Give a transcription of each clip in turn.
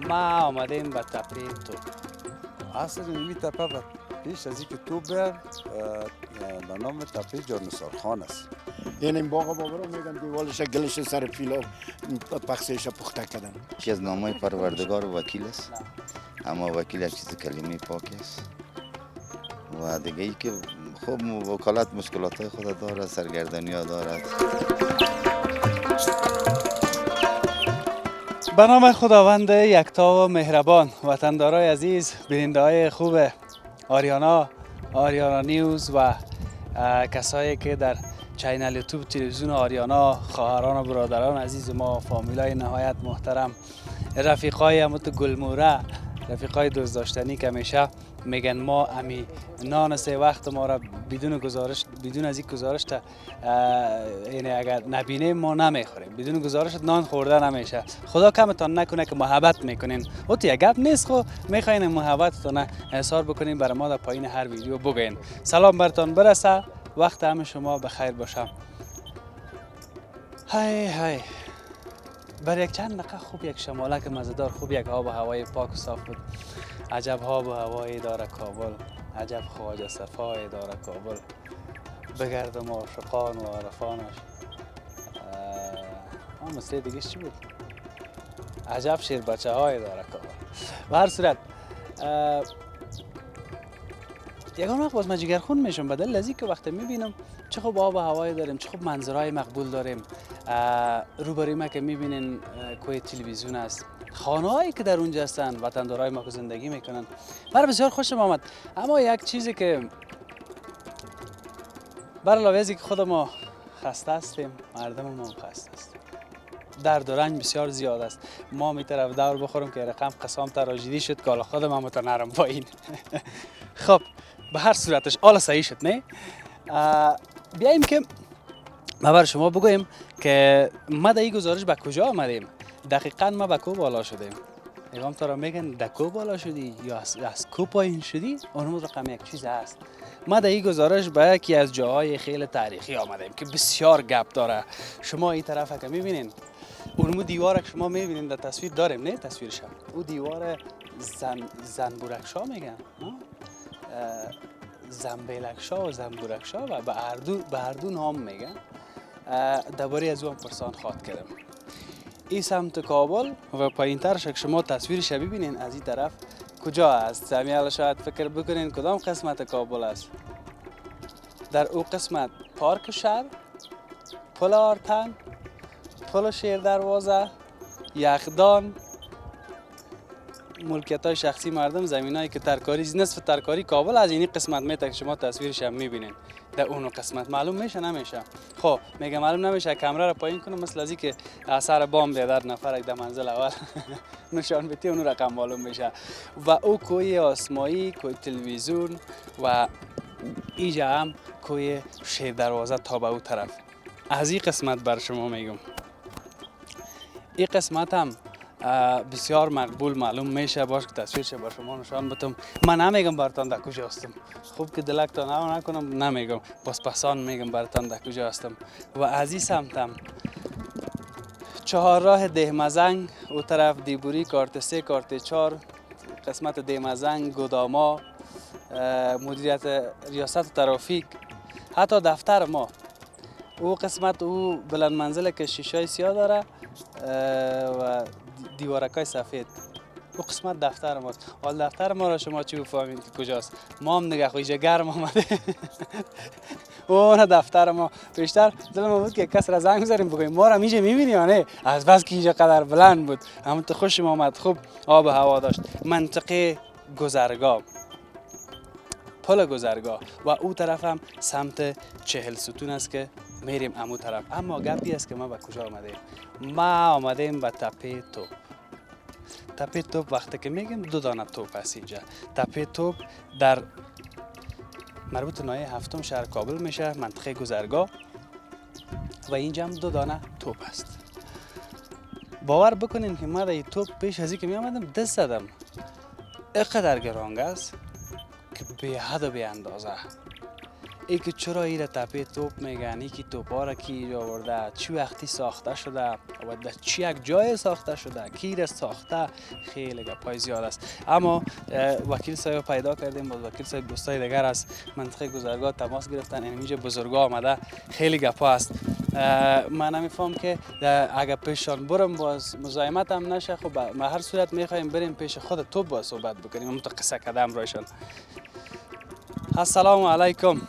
ما آمدیم به تپه توپ. اصلا این تپه پیش از اینکه تو بیاد به نام تپه جانسار خان است. این باغ بابا رو میگن دیوالش گلش سر پیلا پخسش پخته کردن. یکی از نامهای پروردگار وکیل است، اما وکیل از چیز کلمه پاک است و دیگه ای که خب وکالت مشکلات خود دارد، سرگردانی ها دارد. به نام خداوند یکتا و مهربان، وطندارای عزیز، بیننده های خوب آریانا نیوز و کسایی که در چینل یوتیوب تلویزیون آریانا، خواهران و برادران عزیز ما، فامیلای نهایت محترم، رفیقای همت گلموره، رفیقای دوست داشتنی که همیشه میگن ما امی نان سه وقت ما را بدون از این گزارش یعنی اگر نبینیم ما نمیخوریم، بدون گزارش نان خورده نمیشه. خدا کمتان نکنه که محبت میکنین، او تو یک گپ نیست، خو میخواین محبتتون اظهار بکنین، برای ما در پایین هر ویدیو بگین. سلام برتان برسه، وقت همه شما بخیر باشه. های بر یک چند دقیقه خوب یک شمالک مزه‌دار، خوب یک آب و هوای پاک و صاف بود. عجب آب و هوایی داره کابل، عجب خواجه صفایی داره کابل. بگردم عاشقان و عارفانش. مثل دیگه چی بود؟ عجب شیر بچه های داره کابل. به هر صورت یکان وقت باز من جگرخون میشم به دلیل از اینکه وقتی میبینم چه خوب آب و هوایی داریم، چه خوب منظرهای مقبول داریم. روبروی ما که میبینین کوی تلویزیون است، خانه هایی که در اونجا هستن، وطندارای ما که زندگی میکنن، برای بسیار خوشم آمد. اما یک چیزی که بر علاوه از اینکه خود ما خسته هستیم، مردم ما خسته است، درد و رنج بسیار زیاد است. ما می طرف دور بخورم که رقم قسام تراژدی شد که حالا خودم هم نرم پایین. خب به هر صورتش حالا صحیح شد، نه؟ بیاییم که ما بر شما بگویم که ما در این گزارش به کجا آمدیم. دقیقاً ما به کو بالا شدیم. ایوام تا را میگن در کو بالا شدی یا از کو پایین شدی، اون رقم یک چیز هست. ما در این گزارش به یکی از جاهای خیلی تاریخی آمدیم که بسیار گپ داره. شما این طرف که میبینین، اونمو دیوار که شما میبینین در تصویر داریم، نه تصویرش هم، او دیوار زنبورکشا میگن، زنبیلکشا و زنبورکشا و به هر دو نام میگن. درباره از اون پرسان خواد کردم. این سمت کابل و پایین ترش که شما تصویرش ببینین، از این طرف کجا است؟ سمیال شاید فکر بکنین کدام قسمت کابل است. در او قسمت پارک شهر، پل آرتن، پل شیر دروازه، یخدان، ملکیت های شخصی مردم، زمین هایی که ترکاری، نصف ترکاری کابل از این قسمت میته که شما تصویرش هم میبینین. در اون قسمت معلوم میشه نمیشه. خب میگم معلوم نمیشه، کامera را پایین کنم مثل ازی که اثر بام در نفر در منزل اول نشان بده، اون رقم معلوم میشه. و او کوی آسمایی، کوی تلویزیون و اینجا هم کوی شیر دروازه تا به او طرف. از این قسمت بر شما میگم. این قسمت هم بسیار مقبول معلوم میشه. باش که تصویرش بر شما نشان بدم. من نمیگم براتون در کجا هستم، خوب که دلکتان نکنم، نمیگم، پسان میگم براتون در کجا هستم. و از این سمتم چهارراه دهمزنگ، او طرف دیبوری، کارت 3، کارت 4، قسمت دهمزنگ، گوداما، مدیریت ریاست ترافیک، حتی دفتر ما، او قسمت او بلند منزله که شیشه سیاه داره و دیوارکای سفید، او قسمت دفتر ماست. حال دفتر ما را شما چی بفهمید که کجاست؟ ما هم نگه خویش گرم آمده. اون دفتر ما بیشتر دل ما بود که کس را زنگ بزنیم بگویم ما را میشه میبینی یا نه، از بس که اینجا قدر بلند بود. همون تو خوشم آمد، خوب آب و هوا داشت. منطقه گذرگاه، پل گذرگاه و او طرف هم سمت 40 ستون است که میریم امو طرف. اما گپی است که ما به کجا آمدیم. ما آمدیم به تپه توپ. تپه توپ وقتی که میگیم دو دانه توپ است اینجا. تپه توپ در مربوط ناحیه 7 شهر کابل میشه، منطقه گذرگاه، و اینجا هم دو دانه توپ است. باور بکنین که من این توپ پیش از اینکه می آمدم دست زدم. اینقدر گرانگ است که بی حد و بی اندازه. ای که چرا ایره تپه توپ میگن، ای که توپا را کی آورده، چی وقتی ساخته شده و در چی یک جای ساخته شده، کی را ساخته، خیلی گپای زیاد است. اما وکیل صاحب پیدا کردیم، باز وکیل صاحب دوستای دیگر از منطقه گذرگاه تماس گرفتن، اینجا بزرگا آمده، خیلی گپا است. من نمیفهم که اگر پیشان برم باز مزاحمت هم نشه. خب ما هر صورت میخوایم بریم پیش خود توپ با صحبت بکنیم، هم تو قصه کدام رایشان. السلام علیکم.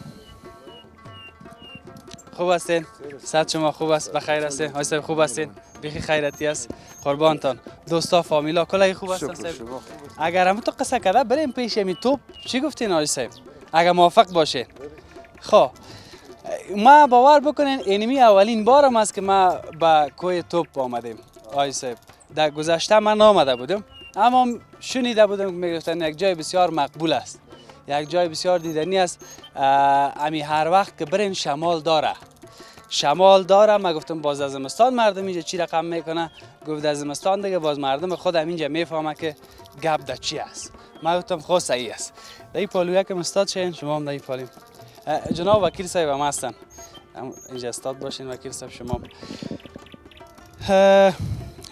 خوب هستین؟ صحت شما خوب است؟ بخیر هستین؟ آقای صاحب خوب هستین؟ بیخی خیرتی است؟ قربانتان. دوستا فامیلا کلای خوب هستن صاحب؟ اگر هم تو قصه کده بریم پیش می توپ چی گفتین آقای صاحب؟ اگر موافق باشه. خب ما باور بکنین اینمی اولین بارم است که ما به کوه توپ آمدیم آقای صاحب. در گذشته من آمده بودم اما شنیده بودم که میگفتن یک جای بسیار مقبول است، یک جای بسیار دیدنی است. امی هر وقت که برین شمال داره، شمال داره. ما گفتم باز از زمستان مردم اینجا چی رقم میکنه؟ گفت از زمستان دیگه باز مردم خودم اینجا میفهمه که گپ در چی است. ما گفتم خود صحیح است. در این پالویه که استاد شین، شما هم در این پالیم. جناب وکیل صاحب هم هستن، اینجا استاد باشین وکیل صاحب شما.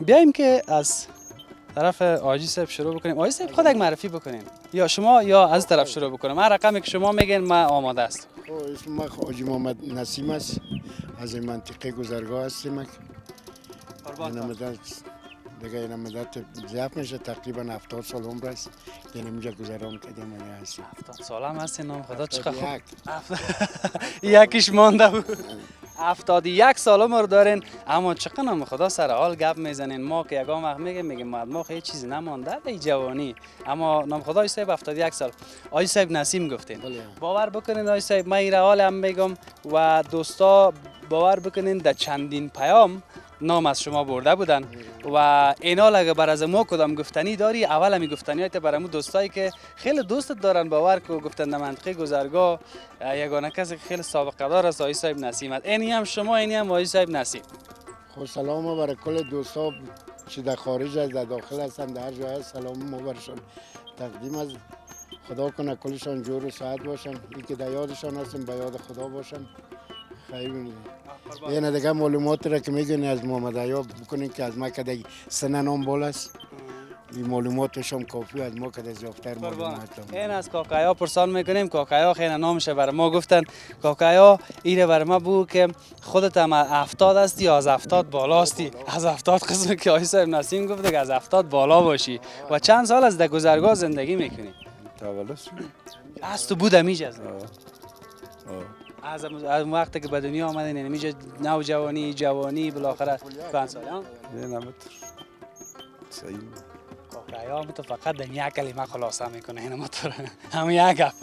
بیایم که از طرف آجی صاحب شروع بکنیم. آجی صاحب خود یک معرفی بکنین، یا شما یا از طرف شروع بکنم. هر رقمی که شما میگین ما آماده است. اسم ما حاجی محمد نسیم است، از این منطقه گذرگاه هستیم. این مدت دیگه این مدت زیاد میشه، تقریبا 70 سال عمر است که اینجا گذران کردیم. 70 سال هم هستین؟ نام خدا چقدر خوب. یکیش مانده بود. 71 سال عمر دارین، اما چقدر نام خدا سر حال گپ میزنین. ما که یگان وقت میگیم ما هیچ چیزی نمانده در جوانی، اما نام خدا صاحب 71 سال. آقای صاحب نسیم گفتین. باور بکنین آقای صاحب من این حال هم میگم و دوستا باور بکنین در چندین پیام نام از شما برده بودن و اینا اگه بر از ما کدام گفتنی داری، اول همی گفتنیات برامو دوستایی که خیلی دوستت دارن باور کو گفتن در منطقه گذرگاه یگانه کسی که خیلی سابقه دار است آقای صاحب نسیم است. اینی هم شما، اینی هم آقای صاحب نسیم. خب سلام برای کل دوستا چه در خارج از در داخل هستن، در هر جای سلام ما برشان تقدیم از خدا کنه، کلشان جور و سعادت باشن. این که در یادشان هستیم به یاد خدا باشن. خیلی این دیگه معلومات را که میگن از محمد عیاب بکنین که از ما که سن نام بالا است، این معلوماتش هم کافی از ما که در زیافتر معلومات. این از کاکایا پرسان میکنیم. کاکایا خیلی نامش برای ما گفتن. کاکایا ایره برای ما بود که خودت هم 70 هستی یا از 70 بالا هستی؟ از 70 قسم که آقای صاحب نسیم گفته که از 70 بالا باشی. و چند سال از در گذرگاه زندگی میکنی؟ تولد از تو بودم اینجا از وقتی که به دنیا آمدین اینجا نوجوانی جوانی بالاخره چند سال ها؟ نه نمیتر صحیح. کاکایا تو فقط در یک کلمه خلاصه میکنه این موتور، همون یک گپ.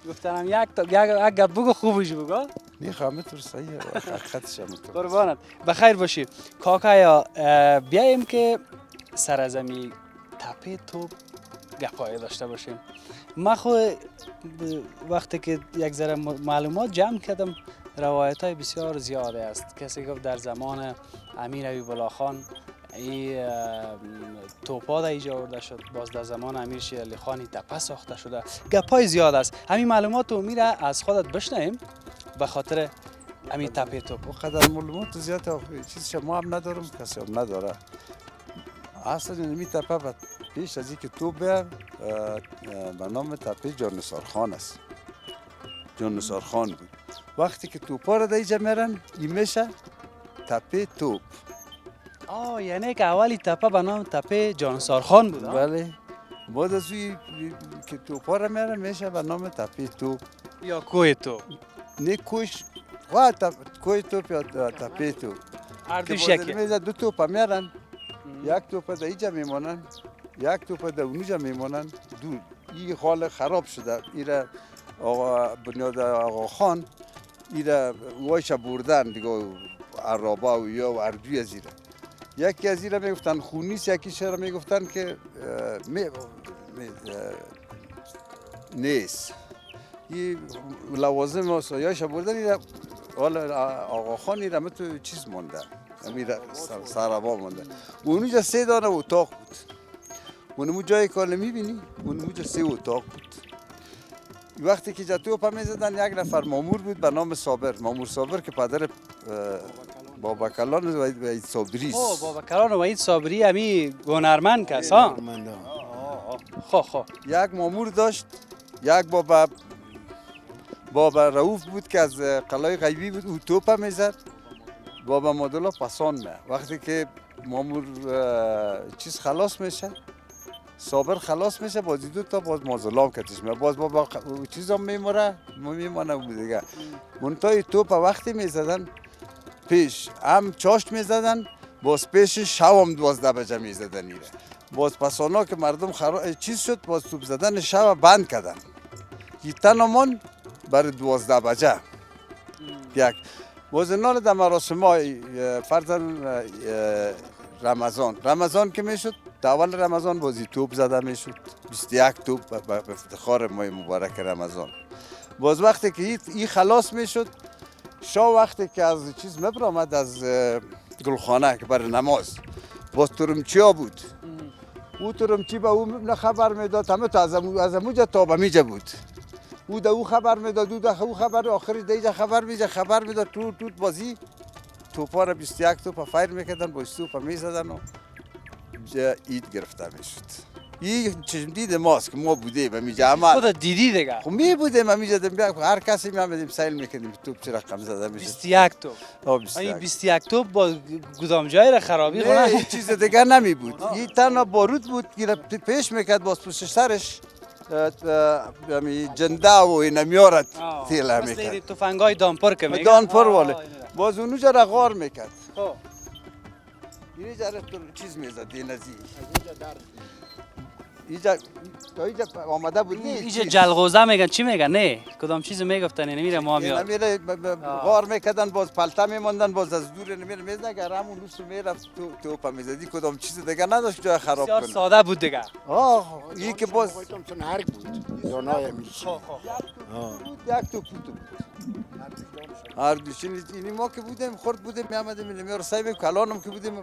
گفتم یک گپ بگو خوبش بگو. نه خامتر صحیح حقیقتش هم تو. قربانت بخیر باشی. کاکایا بیایم که سر از می تپه توپ گپای داشته باشیم. من خود وقتی که یک ذره معلومات جمع کردم روایت های بسیار زیاده است. کسی گفت در زمان امیر ایوب الله خان این توپا ایجاد آورده شد، باز در زمان امیر شیر علی خان تپه ساخته شده. گپای زیاد است. همین معلومات رو میره از خودت بشنویم به خاطر همین تپه توپ. قدر معلومات زیاد چیز شما هم ندارم، کسی هم نداره. اصلا اینمی تپه بعد پیش از اینکه توپ بیاد به نام تپه جانثار خان است. جانثار خان بود. وقتی که توپا را دیجا میرن این میشه تپه توپ. یعنی که اولی تپه به نام تپه جانثار خان بود. بله. بعد از اوی که توپا را میرن میشه به نام تپه توپ یا کوه توپ. نه کوش و کوه توپ یا تپه توپ. هر دو که شکل. دو توپا میرن، یک توپ در اینجا میمونن، یک توپ در اونجا میمونن. این حال خراب شده. ایره آقا بنیاد آقا خان ایره وایش بردن دیگه عرابا و یا و اردوی از ایره. یکی از ایره میگفتن خونیست، یکی شهر میگفتن که نیست. این لوازم آسایش بردن ایره. حالا آقا خان ایره تو چیز مونده، میره سرابا مونده. اونجا 3 دانه اتاق بود. اونمو جای کار میبینی؟ اونمو 3 اتاق بود. وقتی که توپ میزدن یک نفر مامور بود به نام صابر، مامور صابر که پدر بابا کلان و وحید صابری است. بابا کلان و وحید صابری همی هنرمند کس ها. خب یک مامور داشت، یک بابا رؤوف بود که از قلعه غیبی بود، او توپ میزد، بابا مادولا پسان نه. وقتی که مامور چیز خلاص میشه، صابر خلاص میشه، بازی دو تا باز مازلام کتش میاد، باز بابا چیزا میمونه بود دیگه. منتهای توپ وقتی میزدن پیش هم چاشت میزدن، باز پیش شو هم 12 بجه میزدن ایره. باز پسانا که مردم چیز شد، باز توپ زدن شو بند کردن. کی تنمان برای 12 بجه یک. باز نال در مراسم های فرزن رمضان که میشد، اول رمضان بازی توپ زده میشد، 21 توپ به افتخار ماه مبارک رمضان. باز وقتی که این خلاص میشد، شاه وقتی که از چیز میبرامد از گلخانه که برای نماز، باز ترمچی ها بود، او ترمچی به او خبر میداد، همه تا از اموجه تا به میجه بود، او ده او خبر میداد، او خبر آخری دیجه خبر میداد، تو بازی توپا را 21 توپ فایر میکردن، با توپ میزدن و اید گرفته میشد. این چشم دید ماست که ما بودیم همیجا عمل. خودت دیدی دیگه؟ خب می بودیم همیجا، هر کسی میامدیم سیل میکردیم توپ چه رقم زده میشد. 21 توپ. این 21 توپ با گدام جای را خرابی کنه. نه چیز دیگه نمی بود. این تنها بارود بود که پیش میکرد، باز پشت سرش جنده و اینا میارد تیله میکرد. مثل تفنگای دامپر که میگن. دامپر واله. باز اونجا را غار میکرد. خب اینجا را چیز میزد دینازی. اینجا آمده بود. اینجا جلغوزه میگن، چی میگن؟ نه کدام چیزو میگفتن نمیره ما میاد. نمیره غار میکردن، باز پلتا میموندن، باز از دور نمیره میزدن که همون روز میرفت توپ میزدی، کدام چیز دیگه نداشت جای خراب کنه. بسیار ساده بود دیگه. این که باز هرگ بود دانای میشه یک توپ بود. هر دوشین اینی ما که بودیم خورد بودیم میامدیم میار سایب کلانم که بودیم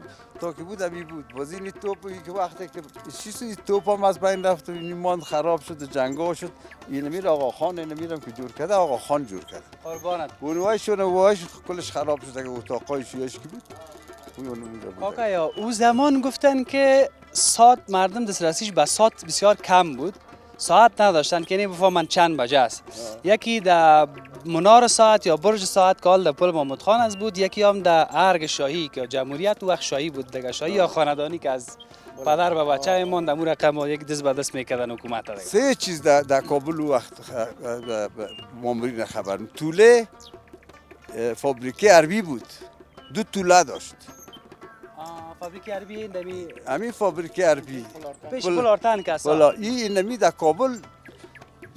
تا که بود امی بود. باز این توپی که وقتی که شیسو توپ هم از بین رفت و این مان خراب شد و جنگا شد، این میر آقا خان این میرم که جور کرده، آقا خان جور کرد. قربانت. اونوایش کلش خراب شد که اتاقای شویش که بود. کاکا یا او زمان گفتن که ساعت مردم دسترسیش به ساعت بسیار کم بود. ساعت نداشتن که نمیفهمن چند بجه است. یکی در منار ساعت یا برج ساعت که در پل محمود خان از بود، یکی هم در ارگ شاهی که جمهوریت وقت شاهی بود دیگه، شاهی یا خاندانی که از پدر به بچه مون در مون رقم یک دست به دست میکردن حکومت دیگه. سه چیز در کابل وقت مامورین خبر. توله فابریکه عربی بود، 2 توله داشت. فابریکه عربی دمی همین فابریکه عربی پیش پلارتن کسا. والا این نمی در کابل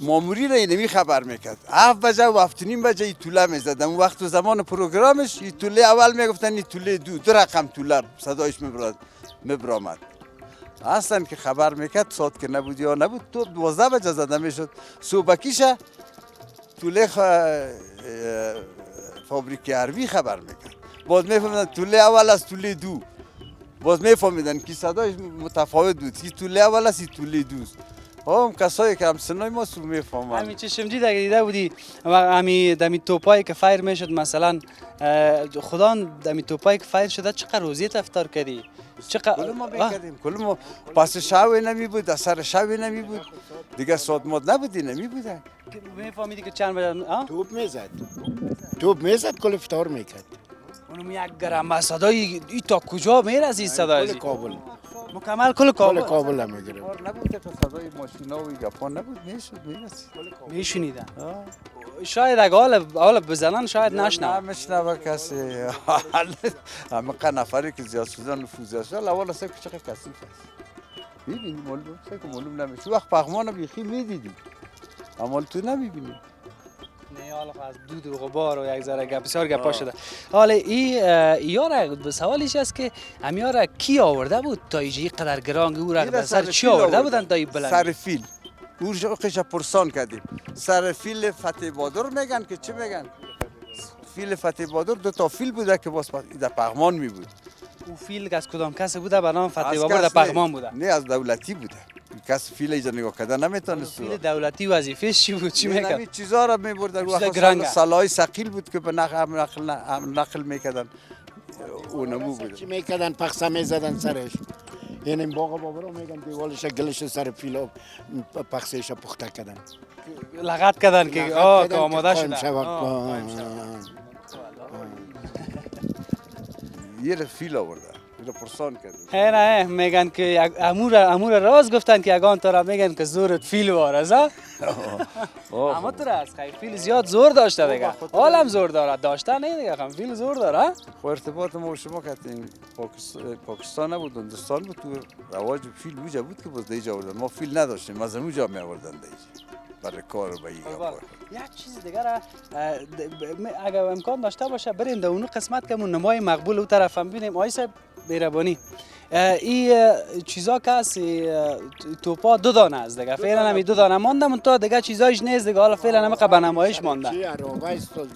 ماموری را اینمی خبر میکرد. 7 بجه و 7 نیم بجه این توله میزدن. اون وقت و زمان پروگرامش این توله اول میگفتن این توله 2 رقم توله صدایش میبرامد. اصلا که خبر میکرد ساعت که نبود یا نبود تو 12 بجه زده میشد. صبحکیشه توله فابریکه عربی خبر میکرد. باز میفهمیدن توله اول از توله 2. باز میفهمیدن که صدایش متفاوت بود. این توله اول است، این توله 2 است. هم کسایی که هم سنای ما سو میفهمن. همین چشم دیده بودی همین دمی توپایی که فایر میشد، مثلا خدا دمی توپایی که فایر شده چقدر روزی افطار کردی؟ کل ما میکردیم، کل ما پس شاوی نمی بود، سر شاوی نمی بود، دیگه صد ماد نبودی نمی بودن. میفهمیدی که چند بجه توپ میزد کل افطار میکرد. اونم یک گرم صدای ای تا کجا میرسید صدای کل کابل مکمل کل کابل کابل هم میگیره. نبود که صدای ماشینا و گپان نبود، میرسید میشنیدن. شاید اگه حالا بزنن شاید نشنوه. نمیشنوه کسی. همه نفری که زیاد شدن نفوذ زیاد شدن اول سه چقدر کثیف است. میبینی معلوم نمیشه. وقت پغمان بیخی میدیدی اما تو نمیبینی. نه حالا از دود و غبار و یک ذره بسیار گپا شده. حالا یاره سوالیش است که امیاره کی آورده بود تا اینجا قدر گرانگ او را به سر چی آورده بودن تا این بلند؟ سر فیل. اورش پرسان کردیم. سر فیل فتح بادر میگن که چی میگن؟ فیل فتح بادر 2 تا فیل بوده که باز در پغمان می بود. او فیل از کدام کس بوده به نام فتح بادر در پغمان بوده؟ نه از دولتی بوده. کس فیل ایجا نگاه کرده نمیتونست. فیل دولتی وظیفه‌ش چی بود؟ چی میکرد؟ همین چیزا را میبردن. چیزا گرنگه. سلاحی ثقیل بود که به نقل میکردن. اونمو بود. چی میکردن؟ پخسه میزدن سرش. یعنی باغ بابا میگن دیوالش گلش سر فیلا پخسهش پخته کردن. لغت کردن که که آماده شده. یه فیل آورده. اینو پرسان کردن. نه میگن که امور راز گفتن که یگان تو را میگن که زورت فیل وارز ها. اما تو راست خیلی فیل زیاد زور داشته دیگه. حالم زور داره داشته نه دیگه خب فیل زور داره. خب ارتباط ما و شما کردیم پاکستان نبود هندوستان بود تو رواج فیل وجا بود که باز دیجا آوردن. ما فیل نداشتیم از اونجا می آوردن دیجا برای کار و ایگا. یک چیز دیگه را اگر امکان داشته باشه بریم در اون قسمت که اون نمای مقبول اون طرف هم ببینیم. آقای صاحب مهربانی این چیزا که هست توپا دو دانه است دیگه فعلا همین دو دانه مانده من تا دیگه چیزایش نیست دیگه حالا فعلا همه به نمایش مانده. چی عرابه است بود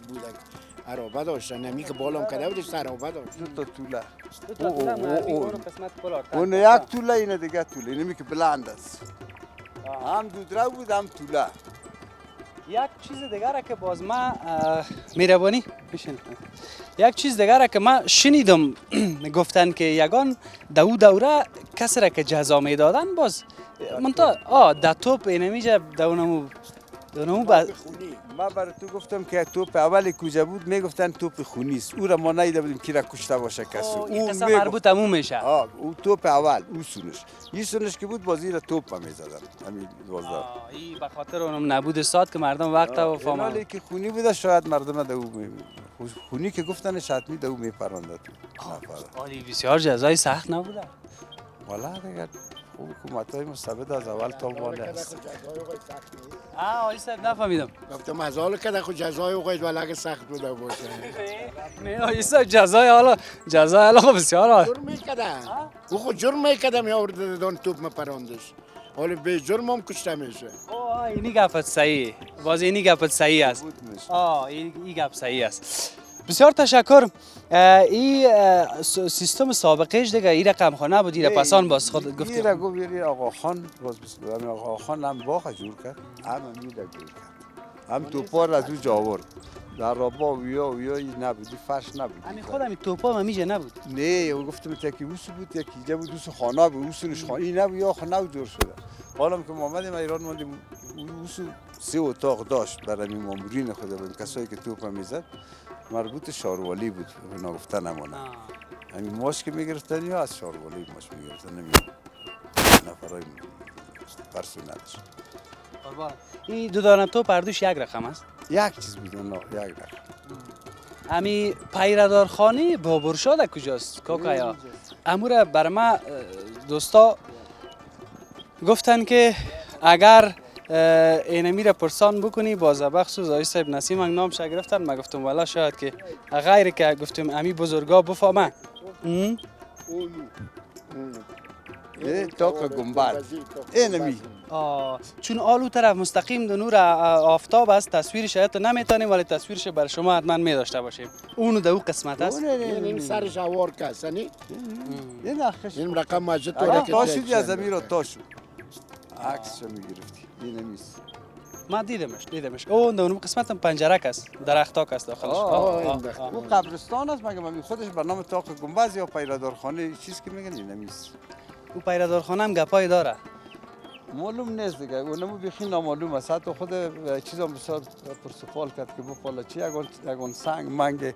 عرابه داشتن نمی که بالام کده بودش عرابه داشت. دو تا طوله. اون یک طوله اینه دیگه طوله اینمی که بلند است. هم دودره بود هم طوله. یک چیز دیگه را که باز ما مهربانی بشین. یک چیز دیگه را که ما شنیدم گفتن که یگان دو دوره کسی را که جزا میدادن باز منتها در توپ اینمیجا دونمو ما برای تو گفتم که توپ اولی کجا بود میگفتن توپ خونی است. او را ما ندیده بودیم کی را کشته باشه کسی. این قصه مربوط همون میشه. او توپ اول او سونش. این سونش که بود بازی را توپ میزدن. همین بازار. این به خاطر اونم نبود ساعت که مردم وقت و فهمن. ولی که خونی بوده شاید مردم دو خونی که گفتن شتمی دو میپراندن. عالی بسیار جزای سخت نبوده. والا دیگه حکومت‌های مستبد از اول تا مال است. آقای صاحب نفهمیدم. گفتم از حال که خود جزای اوقات ولی سخت بوده باشه. نه آقای صاحب جزای حالا بسیار جرم میکردن. او خود جرم میکردم یا آورده دان توپ مپراندش. حالا به جرم هم کشته میشه. اینی گپت صحیح. باز اینی گپت صحیح است. این گپ صحیح است. بسیار تشکر. این سیستم سابقش دیگه این رقم خانه بود این پسان باز خود گفتیم. این را گو بیاری آقا خان باز بسیار آقا خان هم باغ جور کرد. هم این را جور کرد. هم توپار از او جا آورد. در رابا ویایی نبودی فرش نبود. همین خودم این توپا همیشه نبود. نه او گفتم یکی اوسو بود یکی اینجا بود اوسو خانه بود اوسونش خانه این نبود یا خانه جور شده. حالا که ما آمدیم ایران ماندیم اوسو 3 اتاق داشت برای مامورین خود بود کسایی که توپ میزد. مربوط شاروالی بود به نگفتن نمونه. همین ماش که میگرفتن یا از شاروالی ماش میگرفتن نمیدونم نفرای پرسو نداشت. این دو دانه توپ پردوش یک رقم است؟ یک چیز بود نه یک رقم. امی پیردار خانه بابرشاد کجاست کاکایا؟ امور بر ما دوستا گفتن که اگر اینمی را پرسان بکنی باز بخصوص آقای صاحب نسیم نامش گرفتن ما گفتم والا شاید که غیر که گفتم امی بزرگا بفهمه تاق گنبد اینمی چون آلو طرف مستقیم در نور آفتاب است تصویرش حتی نمیتونیم ولی تصویرش بر شما حتما می داشته باشیم اونو در اون قسمت است این سرش اوار کسانی این آخرش این رقم ماجد تو رکت تا شدی از زمین را تا شد عکسش میگرفتی اینمیست ما دیدمش اون در اون قسمت هم پنجرک است درختاک است داخلش او قبرستان است مگه خودش به نام تاق گنبد یا پیرادارخانه چیز که میگن اینمیست او پیرادارخانه هم گپای داره معلوم نیست دیگه اونمو بیخی نامعلوم است حتی خود چیزا بسیار پرسفال کرد که بپالا چی یگان سنگ منگ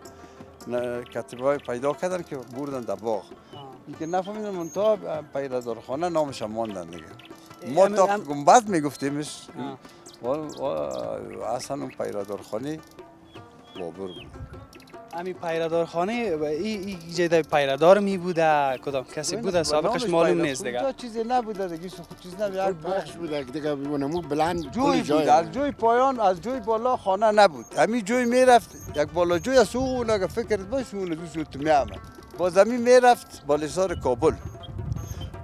کتبای پیدا کردن که بردن در باغ این که نفهمیدن منتها پیرادارخانه نامش هم ماندن دیگه ما تاق گنبد میگفتیمش اصلا اون پیرادارخانه بابر بود همین پیرادارخانه این جای پیرادار می بوده کدام کسی بوده سابقش معلوم نیست دیگه چیزی نبوده دیگه چیز نبوده بخش بوده دیگه اونمو بلند جوی بود از جوی پایان از جوی بالا خانه نبود همین جوی میرفت یک بالا جوی از اون اگه فکرت باشه اون دوست تو میامد با زمین میرفت بالسار کابل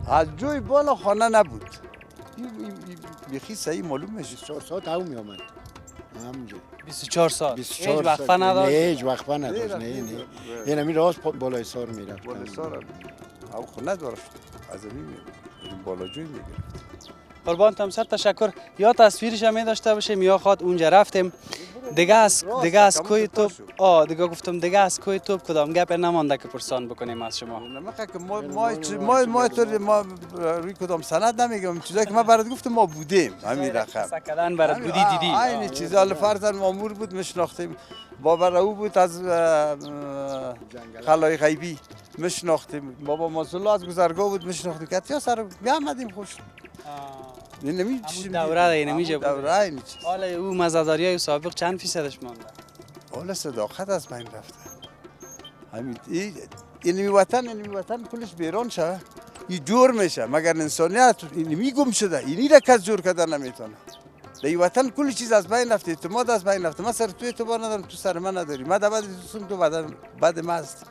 از جوی بالا خانه نبود بیخی صحیح معلوم میشه 4 ساعت هم میامد همونجا 24 ساعت هیچ وقفه نداشت نه هیچ وقفه نداشت نه این همین راست بالای سار میرفت بالای سار او خونه داشت از زمین بالا جوی میگرفت قربانتم سر تشکر. یا تصویرش هم می داشته باشیم یا خواد اونجا رفتیم دیگه از کوی توپ دیگه گفتم دیگه از کوی توپ کدام گپ نمانده که پرسان بکنیم از شما. نمیخواد که ما روی کدام سند نمیگم، چیزایی که ما برات گفتم ما بودیم همین رقم سکدن برات بودی دیدی. این چیزا فرضاً مامور بود میشناختیم، بابا او بود از خلای غیبی میشناختیم، بابا مازالله از گذرگاه بود میشناختیم که یا سر میامدیم خوش. همون دوره اینمیجه بود. دوره این چیز. حالا او مزاداریای سابق چند فیصدش مونده؟ حالا صداقت از بین رفته. همین این وطن کلش بیرون شه، این جور میشه مگر انسانیت اینمی گم شده، اینی را کس جور کردن نمیتونه. این وطن کل چیز از بین رفته، اعتماد از بین رفته. من سر تو اعتبار ندارم، تو سر من نداری، من بعد دوستم تو بعد ما است.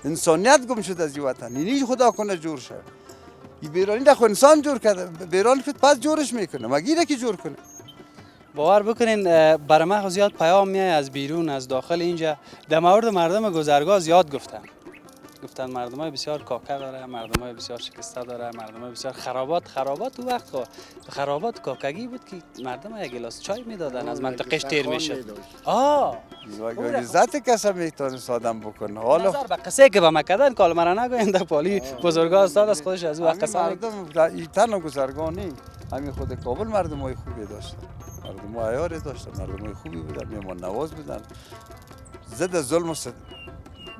انسانیت گم شده از این وطن، اینی خدا کنه جور شه. این بیرانی را خود انسان جور کرده، بیرانی که پس جورش میکنه، مگیره که جور کنه. باور بکنین برای من زیاد پیام میای از بیرون از داخل اینجا در مورد مردم گذرگاه زیاد گفتن مردم های بسیار کاکه داره، مردم های بسیار شکسته داره، مردم های بسیار خرابات تو وقت خرابات کاکگی بود که مردم ها یک گلاس چای میدادن از منطقهش تیر میشد. عزت کسا میتونه آدم بکنه. حالا نظر به قصه که به مکدن کال مرا نگوین در پالی بزرگاه استاد از خودش از او قصه مردم این تن گذرگاه نی همین خود کابل مردم های خوبی داشتن، مردم های عیاری داشتن، مردم های خوبی بودن، میهمان نواز بودن، ضد ظلم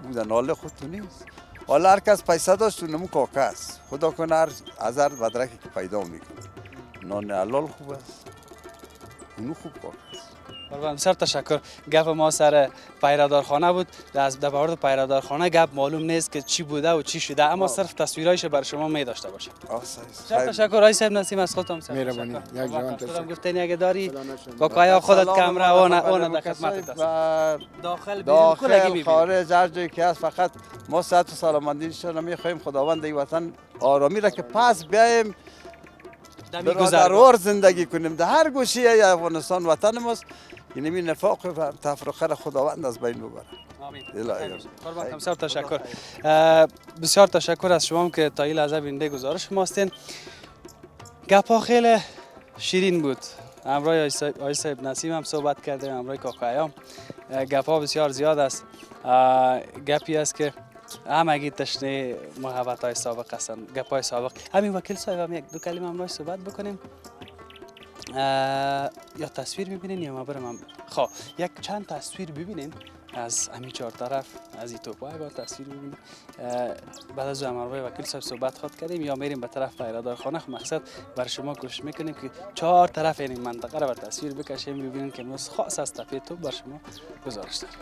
بودن. حالا خود تو نیست. حالا هر کس پیسه داشت تو نمو کاکه است، خدا کنه هر هزار بدرکی که پیدا میکنه نان حلال خوب است، اونو خوب کاکه است. بسیار تشکر. گپ ما سر پیرادارخانه بود. در مورد پیرادارخانه گپ معلوم نیست که چی بوده و چی شده، اما صرف تصویرایش بر شما می داشته باشم. بسیار تشکر. آقای صاحب نسیم از خودتون مهربانی. یک جوان تشکر. گفتین اگه داری کاکایا خودت کامرا اون در خدمتت است. داخل خارج هر جایی که هست فقط ما صحت و سلامتیشون میخوایم. خداوند این وطن آرامی را که پس بیایم برادروار زندگی کنیم در هر گوشه افغانستان وطن ماست. اینمی نفاق و تفرقه را خداوند از بین ببره. آمین. قربانتم. بسیار تشکر. بسیار تشکر از شما که تا این لحظه بیننده گزارش ما هستین. گپا خیلی شیرین بود. همراه آقای صاحب نسیم هم صحبت کردیم، همراه کاکایام. گپا بسیار زیاد است. گپی است که همگی تشنه محبت های سابق هستند، گپ های سابق. همین وکیل صاحب هم یک دو کلمه همراه صحبت بکنیم. یا تصویر ببینین یا ما برم خب یک چند تصویر ببینین از همین چهار طرف از این توپا اگر تصویر ببینیم. بعد از همراه وکیل صاحب صحبت خود کردیم یا میریم به طرف پیرادارخانه. مقصد بر شما کوشش میکنیم که چهار طرف این منطقه را به تصویر بکشیم ببینیم که ما خاص از تپه توپ بر شما گزارش داریم.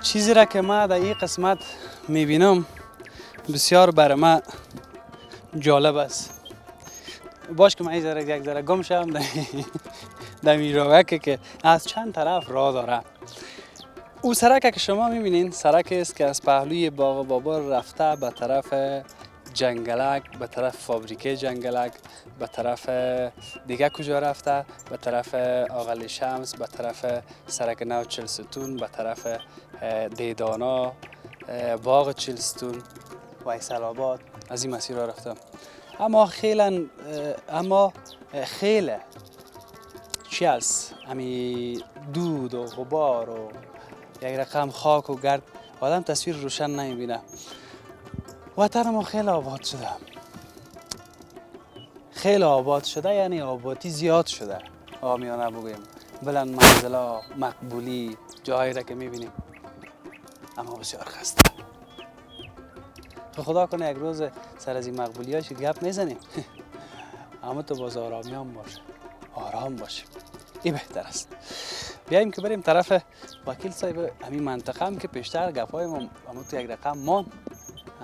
چیزی را که ما در این قسمت میبینم بسیار برای ما جالب است. باش که من یک ذره گم شم در میروکه که از چند طرف راه داره. او سرک که شما میبینین سرک است که از پهلوی باغ بابر رفته به طرف جنگلک، به طرف فابریکه جنگلک، به طرف دیگه کجا رفته، به طرف آقل شمس، به طرف سرک نو چلستون، به طرف دیدانا، باغ چلستون و ایسل آباد. از این مسیر رفتم. اما خیلی چی است؟ همی دود و غبار و یک رقم خاک و گرد آدم تصویر روشن نمیبینه. وطن ما خیلی آباد شده، خیلی آباد شده، یعنی آبادی زیاد شده. آمیانه بگویم بلند منزلا، مقبولی، جایی را که میبینیم اما بسیار خسته. خدا کنه یک روز سر از این مقبولی هاش گپ میزنیم اما تو باز آرامی هم باشه، آرام باشه، این بهتر است. بیایم که بریم طرف وکیل صاحب همین منطقه هم که پیشتر گپای ما اما تو یک رقم مان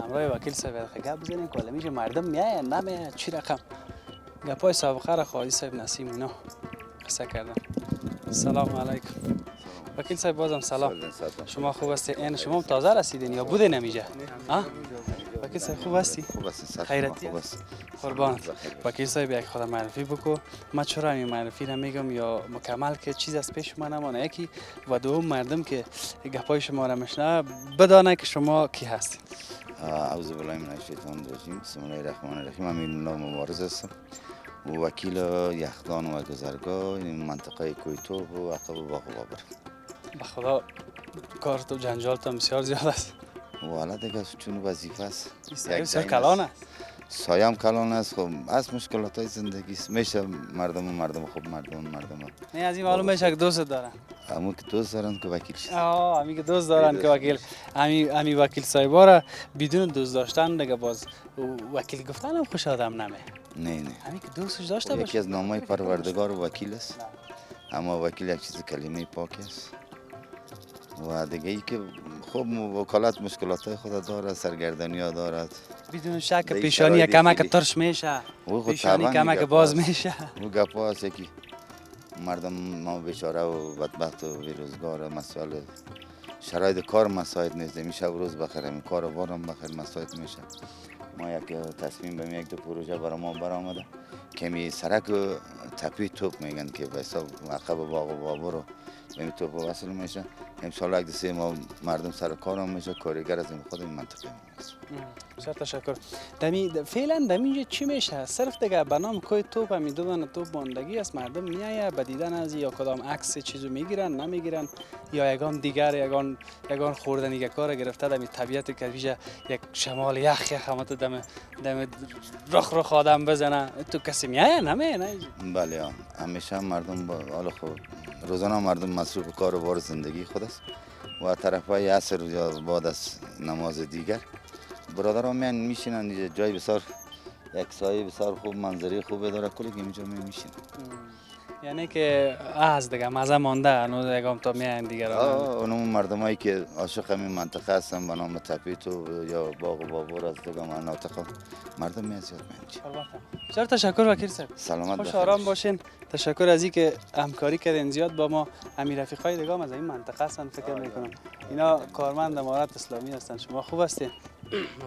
همراه وکیل صاحب گپ بزنیم که حالا میشه مردم میایه نمیایه چی رقم گپای سابقه را خواهی صاحب نسیم اینا قصه کردم. سلام علیکم وکیل صاحب، بازم سلام. شما خوب هستید؟ این شما تازه رسیدین یا بودین نمیجا؟ وکیل صاحب خوب هستی؟ خوب است. خیرتی؟ خوب است. قربان. وکیل صاحب یک خود معرفی بکو. من چرا این معرفی نمیگم یا مکمل که چیز از پیش ما نمانه، یکی و دوم مردم که گپای شما را میشنوه بدانه که شما کی هستید. اعوذ بالله من الشیطان الرجیم. بسم الله الرحمن الرحیم. امین الله مبارز هستم. وکیل یخدان و گذرگاه این منطقه کویتوب و عقب باغ بابر. به خدا کار تو جنجال تو بسیار زیاد است. والا دیگه چون وظیفه است. بسیار کلان است. سایم کلان است. خب از مشکلات های زندگی است. میشه مردم خوب مردم نه از این معلوم میشه که دوست دارن. همون که دوست دارن که وکیل شد. همین که دوست دارن که وکیل همین وکیل صاحبا را بدون دوست داشتن دیگه باز وکیل گفتن هم خوش آدم نمه. نه همین که دوستش داشته باشه. یکی از نامهای پروردگار وکیل است. اما وکیل یک چیز کلمه پاک است. و دیگه ای که خب وکالت مشکلات های خود داره، سرگردانی ها دارد. بدون شک پیشانی کمک ترش میشه، پیشانی کمک باز میشه. او گپا هست که مردم ما بیچاره و بدبخت و بیروزگار، مسائل شرایط کار مساعد نیست. میشه روز بخیر همین کار و بارم بخیر مساعد میشه. ما یک تصمیم به یک دو پروژه برای ما برآمده که می سرک و تپی توپ میگن که به حساب عقب باغ و بابر رو به توپ وصل میشه. امسال یک دسته ما مردم سر کارم میشه، کارگر از این خود این منطقه میشه. بسیار تشکر. فعلا دمی چی میشه؟ صرف دیگه به نام کوی توپ همین دو دانه توپ ماندگی است. مردم میایه به دیدن از یا کدام عکس چیزو میگیرن نمیگیرن یا یگان دیگر یگان خوردنی کار گرفته دمی طبیعت که ویژه یک شمال یخ همت دم رخ آدم بزنه. تو کسی میایه نه؟ بله همیشه مردم با حال خود روزانه مردم مصروف کار و بار زندگی خود است و طرفای عصر یا بعد از نماز دیگر برادران میان میشینن اینجا. جای بسیار یک سایه بسیار خوب، منظری خوبه داره، کلی که اینجا میشینن. یعنی که از دیگه مزه مانده هنوز یکم تا میان دیگر. اونم مردمایی که عاشق همین منطقه هستن به نام تپیتو یا باغ بابور از دیگه مناطق مردم میان زیاد میان. بسیار تشکر وکیل صاحب. سلامت خوش آرام باشین. تشکر از اینکه همکاری کردین زیاد با ما. همین رفیقای دیگه هم از این منطقه هستن فکر میکنم. اینا کارمند امارات اسلامی هستن. شما خوب هستین؟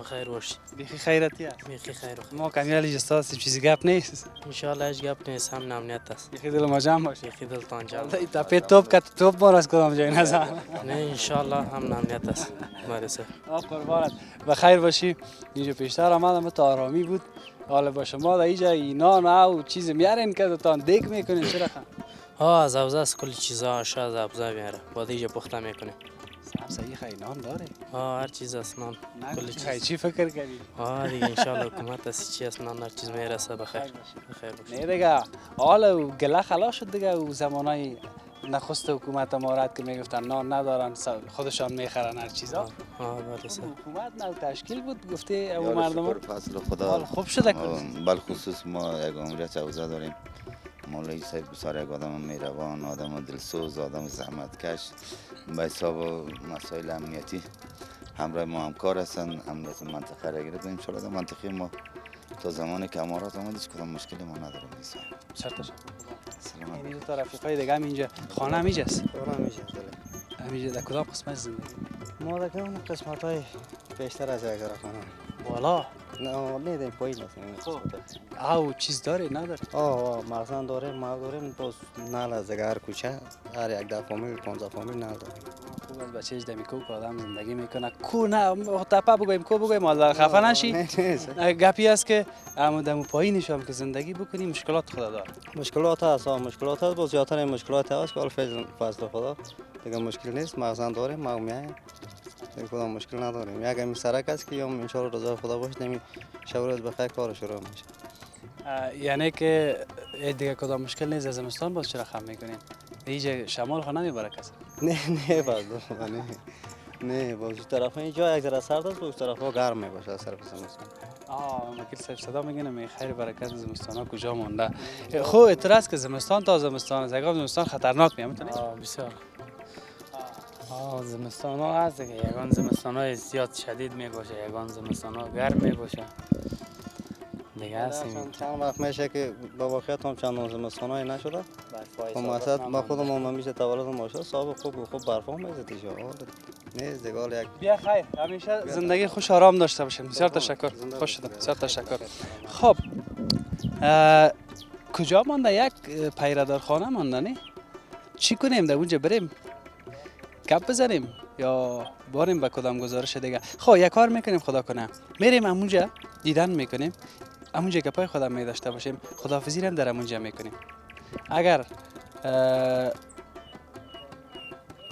خیر باشید. بیخی خیرتی است. بیخی خیر. ما کمیالی جستاس چیزی گپ نیست. ان شاء الله هیچ گپ نیست، هم امنیت است. بیخی دل ما جمع باشه. بیخی دلتان جمع. تپه توپ ما از کدام جای نزن. نه ان شاء الله هم امنیت است. مرسی. قربانت. و خیر باشی. اینجا پیشتر آمدم تا آرامی بود. حالا با شما در اینجا اینا نه و چیز میارین که تان دیگ میکنین چرا خان؟ از ابزار از کلی چیزا آشا از ابزار میاره. بعد اینجا پخته میکنیم. صحیح خیلی نان داره. هر چیز است نان. کلی چیز. چی فکر کردی؟ دیگه ان شاء الله حکومت است چی است نان هر چیز میرسه بخیر. بخیر باشید. نه دیگه حالا گله خلاص شد دیگه و زمانای نخست حکومت امارات که میگفتن نان ندارن خودشان میخرن هر چیزا. حکومت نو تشکیل بود گفته او مردم فضل خدا خوب شده بل خصوص ما یک عمره چوزه داریم. مولوی صاحب بسیار یک آدم مهربان، آدم دلسوز، آدم زحمتکش به حساب مسائل امنیتی همراه ما همکار هستن. امنیت منطقه را گرفت ان شاء الله منطقه ما تا زمانی که امارات آمده هیچ کدام مشکلی ما نداره. این دو تا رفیقای دیگه هم اینجا خانه هم اینجاست. خانه هم اینجا در کدام قسمت زندگی؟ ما در اون قسمت های بیشتر از یک خانه. بالا؟ نه در پایین هستیم. او چیز داره نداره؟ مخزن داریم، ما داریم باز نال از هر کوچه هر یک 10 فامیل 15 فامیل نال داریم. خوب از بچه‌اش دمی کو که آدم زندگی میکنه کو نه تپه بگویم کو بگویم حالا خفه نشی. گپی است که دمو پایینش هم که زندگی بکنی مشکلات خدا داره. مشکلات هست باز زیادتر مشکلات هست که فضل خدا دیگه مشکل نیست. مخزن داریم ما میایم دیگه کدام مشکل نداریم. یک همین سرک است که ان شاء الله رضا خدا باشه نمی شب روز بخیر کار شروع میشه. یعنی که دیگه کدام مشکل نیست. از زمستان باز چرا خم میکنین؟ اینجا شمال خو نمیبره کسی؟ نه فضل خدا نه. نه با طرف اینجا یک ذره سرد است، با طرف گرم میباشه صرف زمستان. وکیل صاحب صدا میگنه خیر برکت زمستان ها کجا مونده. خب اعتراض که زمستان تا زمستان است، اگه زمستان خطرناک میامتونه. بسیار زمستان ها هست که یگان زمستان های زیاد شدید می باشه، یگان زمستان ها گرم می باشه دیگه هست. چند وقت میشه که با واقعیت هم چند زمستان های نشده. خب مثلا با خودم هم همیشه تولدم باشه صاحب خوب برف هم میزد ایشا نیست دیگه. یک بیا خیر، همیشه زندگی خوش آرام داشته باشیم. بسیار تشکر، خوش شدم، بسیار تشکر. خب کجا مانده؟ یک پیردارخانه مانده نه؟ چی کنیم در اونجا بریم؟ گپ بزنیم یا باریم به کدام گزارش دیگه؟ خب یک کار میکنیم، خدا کنه میریم همونجا دیدن میکنیم، همونجا گپای خودم می داشته باشیم، خداحافظی هم در همونجا میکنیم. اگر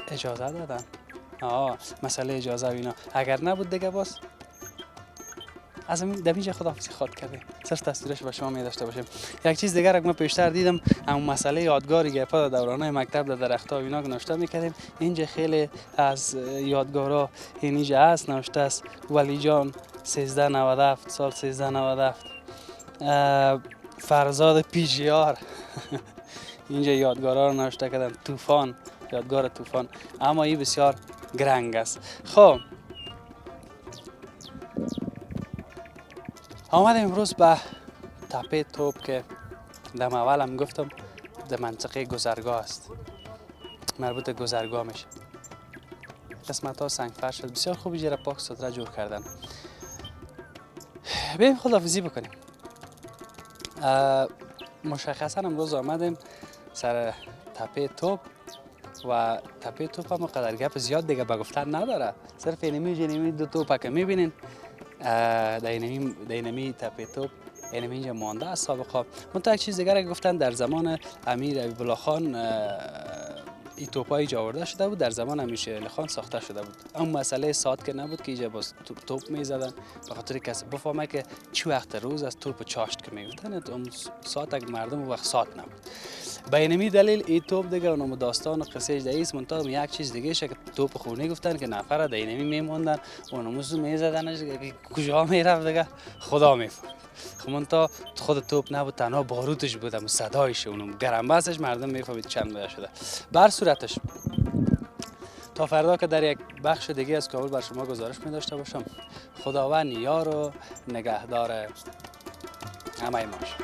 اجازه دادن مسئله اجازه و اینا اگر نبود دیگه باز از دمیجه خداحافظی خود کردیم، صرف تصویرش به شما می داشته باشیم. یک چیز دیگر که من پیشتر دیدم، همون مسئله یادگاری که پا دورانه مکتب در درخت‌ها و اینا نوشته میکردیم، اینجا خیلی از یادگارا اینجا هست نوشته است ولی جان 1397 سال 1397 فرزاد پی جی آر اینجا یادگارا رو نوشته کردن، طوفان، یادگار طوفان، اما این بسیار گرنگ است. خب آمدیم امروز به تپه توپ که دم اولم گفتم در منطقه گذرگاه است، مربوط به گذرگاه میشه. قسمت ها سنگ فرش شد، بسیار خوب اینجا پاک ستره جور کردن. بریم خداحافظی بکنیم. مشخصا امروز آمدیم سر تپه توپ و تپه توپ هم قدر گپ زیاد دیگه به گفتن نداره، صرف اینمی دو توپ که میبینین دینمی تپه توپ اینمی اینجا مانده است سابقا. منتها یک چیز دیگر گفتن در زمان امیر حبیب الله خان این توپ‌ها اینجا آورده شده بود، در زمان امیر شیر علی خان ساخته شده بود. اون مسئله ساعت که نبود که اینجا باز توپ میزدن به خاطر کسی بفهمه که چه وقت روز از توپ چاشت که میگفتن، اون ساعت اگه مردم وقت ساعت نبود. به اینمی دلیل این توپ دیگه اونم داستان و قصهش دیگه است. منتها یک چیز دیگه شه که توپ خونی گفتن که نفر در اینمی میموندن اونموز میزدن کجا میرفت دیگه خدا میفهمه. خب منتها خود توپ نبود، تنها باروتش بود، اما صدایش اونم گرم بسش مردم میفهمید چند بده شده. بر صورتش تا فردا که در یک بخش دیگه از کابل بر شما گزارش می داشته باشم. خداوند یار و نگهدار همه ماش.